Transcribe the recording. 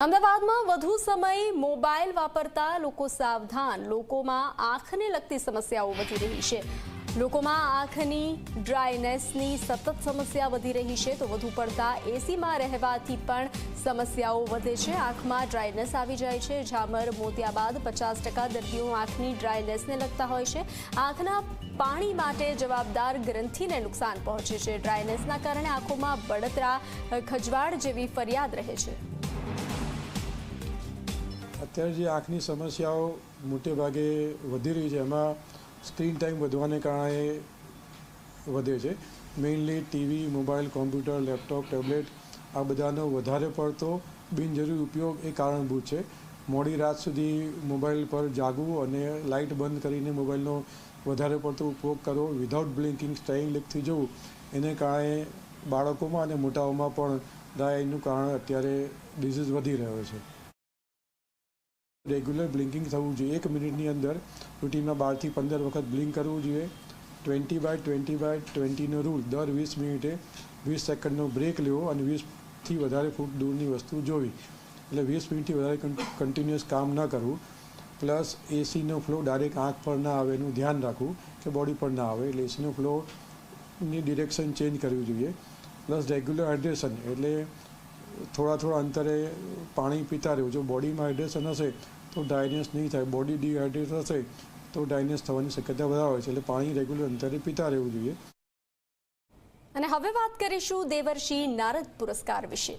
અમદાવાદમાં વધુ સમય મોબાઈલ વાપરતા લોકો સાવધાન। લોકોમાં આંખને લગતી સમસ્યાઓ વધી રહી છે। લોકોમાં આંખની ડ્રાયનેસની સતત સમસ્યા વધી રહી છે તો વધુ પડતા એસીમાં રહેવાથી પણ સમસ્યાઓ વધે છે। આંખમાં ડ્રાયનેસ આવી જાય છે। ઝામર મોતિયાબાદ 50% દર્દીઓ આંખની ડ્રાયનેસને લગતા હોય છે। આંખના પાણી માટે જવાબદાર ગ્રંથિને નુકસાન પહોંચે છે। ડ્રાયનેસના કારણે આંખોમાં બળતરા, ખજવાળ જેવી ફરિયાદ રહે છે। અત્યારે જે આંખની સમસ્યાઓ મોટે ભાગે વધી રહી છે એમાં સ્ક્રીન ટાઈમ વધવાને કારણે વધે છે। Mainly TV, mobile, computer, laptop, tablet આ બધાનો વધારે પડતો બિનજરૂરી ઉપયોગ એ કારણભૂત છે। મોડી રાત સુધી મોબાઈલ પર જાગવું અને લાઇટ બંધ કરીને મોબાઈલનો વધારે પડતો ઉપયોગ કરવો, વિધાઉટ બ્લિંકિંગ સ્ટેઇંગ લીકથી જવું, એને કારણે બાળકોમાં અને મોટાઓમાં પણ ડ્રાય આઈનું કારણ અત્યારે ડિઝીઝ વધી રહ્યો છે। રેગ્યુલર બ્લિંકિંગ થવું જોઈએ। 1 મિનિટની અંદર રૂટીનમાં 12 થી 15 વખત બ્લિંક કરવું જોઈએ। 20/20/20નો રૂલ, દર 20 મિનિટે 20 સેકન્ડનો બ્રેક લેવો અને 20થી વધારે ફૂટ દૂરની વસ્તુ જોવી। એટલે 20 મિનિટથી વધારે કન્ટિન્યુઅસ કામ ન કરવું। પ્લસ એસીનો ફ્લો ડાયરેક્ટ આંખ પર ના આવે એનું ધ્યાન રાખવું કે બોડી પર ના આવે, એટલે એસીનો ફ્લોની ડિરેક્શન ચેન્જ કરવી જોઈએ। પ્લસ રેગ્યુલર હાઇડ્રેશન, એટલે થોડા અંતરે પાણી પીતા રહેવું। જો બોડીમાં હાઇડ્રેશન હશે તો ડ્રાયનેસ નહીં થાય। બોડી ડિહાઇડ્રેટ હશે તો ડ્રાયનેસ થવાની શક્યતા વધારે હોય છે। એટલે પાણી રેગ્યુલર અંતરે પીતા રહેવું જોઈએ। અને હવે વાત કરીશું દેવર્ષિ નારદ પુરસ્કાર વિશે।